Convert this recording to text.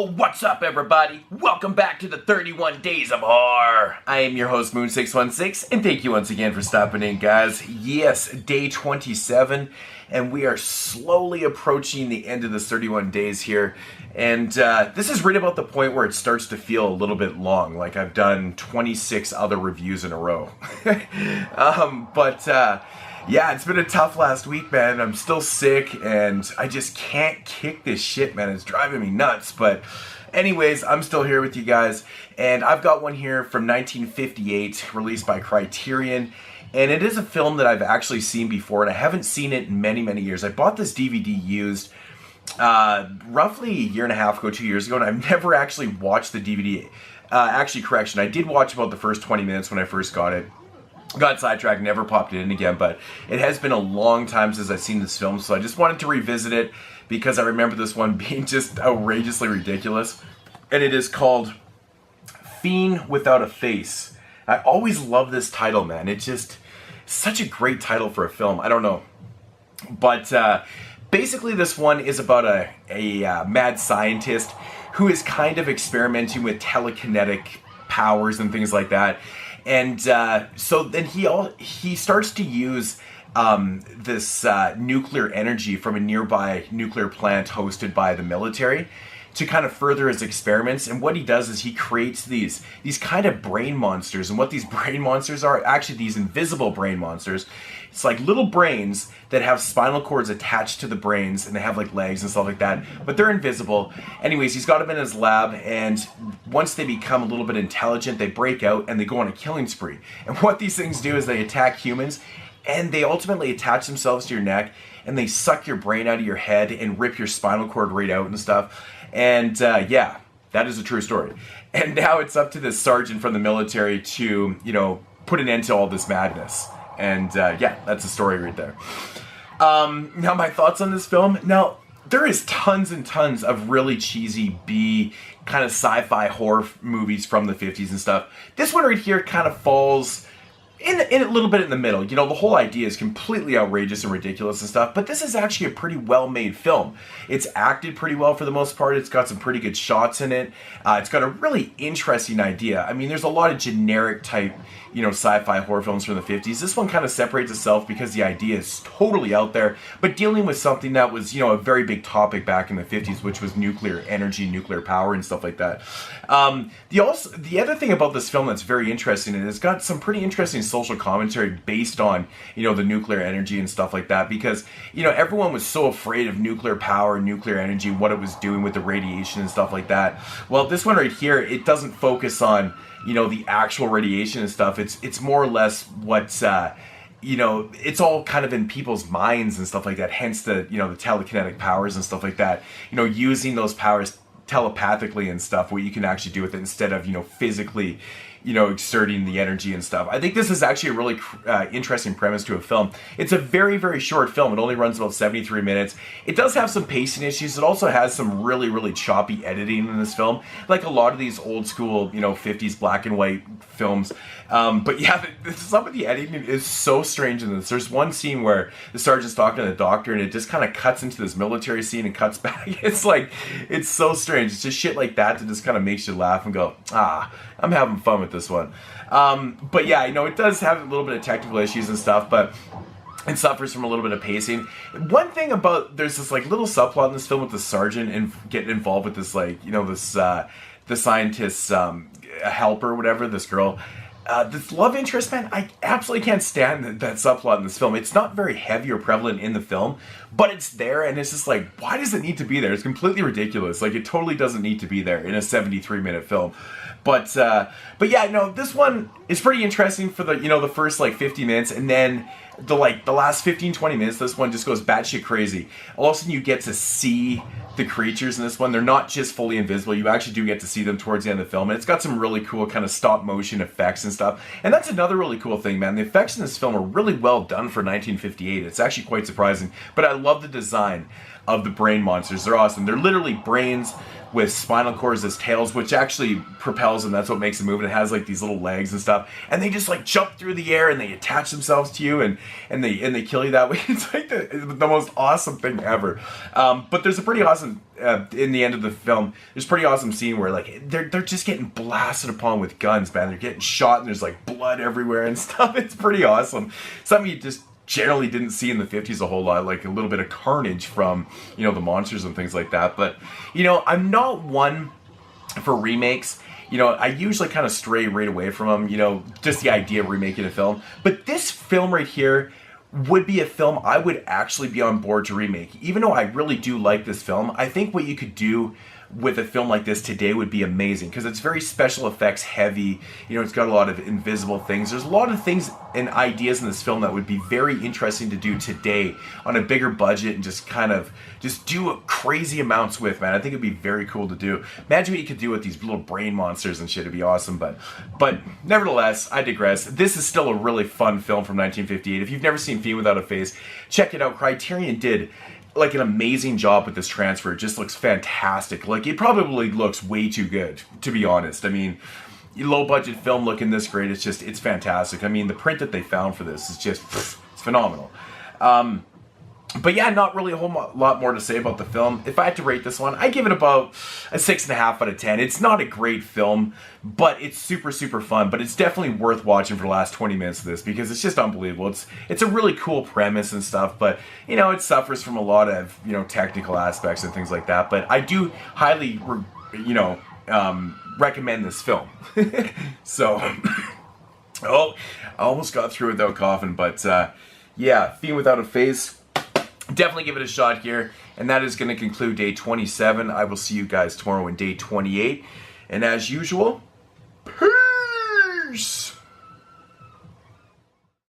Yo, what's up everybody? Welcome back to the 31 Days of Horror. I am your host Moon616 and thank you once again for stopping in, guys. Yes, day 27 and we are slowly approaching the end of this 31 days here. And this is right about the point where it starts to feel a little bit long, like I've done 26 other reviews in a row. Yeah, it's been a tough last week, man. I'm still sick, and I just can't kick this shit, man. It's driving me nuts. But anyways, I'm still here with you guys, and I've got one here from 1958, released by Criterion. And it is a film that I've actually seen before, and I haven't seen it in many, many years. I bought this DVD used roughly a year and a half ago, 2 years ago, and I've never actually watched the DVD. Correction, I did watch about the first 20 minutes when I first got it. Got sidetracked, never popped it in again, but it has been a long time since I've seen this film, so I just wanted to revisit it because I remember this one being just outrageously ridiculous. And it is called Fiend Without a Face. I always love this title, man. It's just such a great title for a film. I don't know. But basically this one is about a mad scientist who is kind of experimenting with telekinetic powers and things like that. And so then he starts to use this nuclear energy from a nearby nuclear plant hosted by the military to kind of further his experiments. And what he does is he creates these kind of brain monsters. And what these brain monsters are, actually these invisible brain monsters, it's like little brains that have spinal cords attached to the brains, and they have like legs and stuff like that, but they're invisible. Anyways, he's got them in his lab, and once they become a little bit intelligent, they break out and they go on a killing spree. And what these things do is they attack humans, and they ultimately attach themselves to your neck, and they suck your brain out of your head and rip your spinal cord right out and stuff. And yeah, that is a true story. And now it's up to this sergeant from the military to, put an end to all this madness. And yeah, that's the story right there. Now my thoughts on this film. Now, there is tons and tons of really cheesy B kind of sci-fi horror movies from the 50s and stuff. This one right here kind of falls in a little bit in the middle. The whole idea is completely outrageous and ridiculous and stuff, but this is actually a pretty well-made film. It's acted pretty well for the most part. It's got some pretty good shots in it. It's got a really interesting idea. I mean, there's a lot of generic type, sci-fi horror films from the 50s. This one kind of separates itself because the idea is totally out there, but dealing with something that was, a very big topic back in the 50s, which was nuclear energy, nuclear power, and stuff like that. The other thing about this film that's very interesting, and it's got some pretty interesting social commentary based on, the nuclear energy and stuff like that, because, everyone was so afraid of nuclear power and nuclear energy, what it was doing with the radiation and stuff like that. Well, this one right here, it doesn't focus on, the actual radiation and stuff. It's more or less what's, it's all kind of in people's minds and stuff like that. Hence the, the telekinetic powers and stuff like that. Using those powers telepathically and stuff, what you can actually do with it instead of, physically, exerting the energy and stuff. I think this is actually a really interesting premise to a film. It's a very, very short film. It only runs about 73 minutes. It does have some pacing issues. It also has some really, really choppy editing in this film, like a lot of these old school, 50s black and white films. But yeah, some of the editing is so strange in this. There's one scene where the sergeant's talking to the doctor, and it just kind of cuts into this military scene and cuts back. It's so strange. It's just shit like that just kind of makes you laugh and go, I'm having fun with this one. But yeah, it does have a little bit of technical issues and stuff, but it suffers from a little bit of pacing. One thing about, there's this little subplot in this film with the sergeant and getting involved with this the scientist's helper, whatever, this girl. This love interest, man, I absolutely can't stand that subplot in this film. It's not very heavy or prevalent in the film, but it's there, and it's just why does it need to be there? It's completely ridiculous. It totally doesn't need to be there in a 73-minute film. But yeah, no, this one is pretty interesting for the, the first 50 minutes, and then the last 15-20 minutes, this one just goes batshit crazy. All of a sudden you get to see the creatures in this one. They're not just fully invisible. You actually do get to see them towards the end of the film, and it's got some really cool kind of stop motion effects and stuff. And that's another really cool thing, man. The effects in this film are really well done for 1958. It's actually quite surprising, but I love the design. of the brain monsters. They're awesome. They're literally brains with spinal cords as tails, which actually propels them. That's what makes it move. And it has like these little legs and stuff. And they just like jump through the air and they attach themselves to you and they kill you that way. It's like the most awesome thing ever. But there's a pretty awesome, in the end of the film, there's a pretty awesome scene where like they're just getting blasted upon with guns, man. They're getting shot and there's like blood everywhere and stuff. It's pretty awesome. Something you just generally didn't see in the 50s a whole lot, like a little bit of carnage from, you know, the monsters and things like that. But, you know, I'm not one for remakes. You know, I usually kind of stray right away from them, you know, just the idea of remaking a film. But this film right here would be a film I would actually be on board to remake. Even though I really do like this film, I think what you could do with a film like this today would be amazing, because it's very special effects heavy. You know, it's got a lot of invisible things. There's a lot of things and ideas in this film that would be very interesting to do today on a bigger budget and just kind of just do crazy amounts with, man. I think it'd be very cool to do. Imagine what you could do with these little brain monsters and shit. It'd be awesome. But nevertheless, I digress. This is still a really fun film from 1958. If you've never seen Fiend Without a Face, check it out. Criterion did like an amazing job with this transfer. It just looks fantastic. Like, it probably looks way too good, to be honest. I mean, low budget film looking this great, it's fantastic. I mean, the print that they found for this is just, it's phenomenal. But yeah, not really a whole lot more to say about the film. If I had to rate this one, I give it about a 6.5 out of 10. It's not a great film, but it's super, super fun. But it's definitely worth watching for the last 20 minutes of this, because it's just unbelievable. It's a really cool premise and stuff, but, you know, it suffers from a lot of, you know, technical aspects and things like that. But I do highly, you know, recommend this film. So, oh, I almost got through without coughing, but yeah, Fiend Without a Face. Definitely give it a shot here. And that is going to conclude day 27. I will see you guys tomorrow in day 28. And as usual, peace!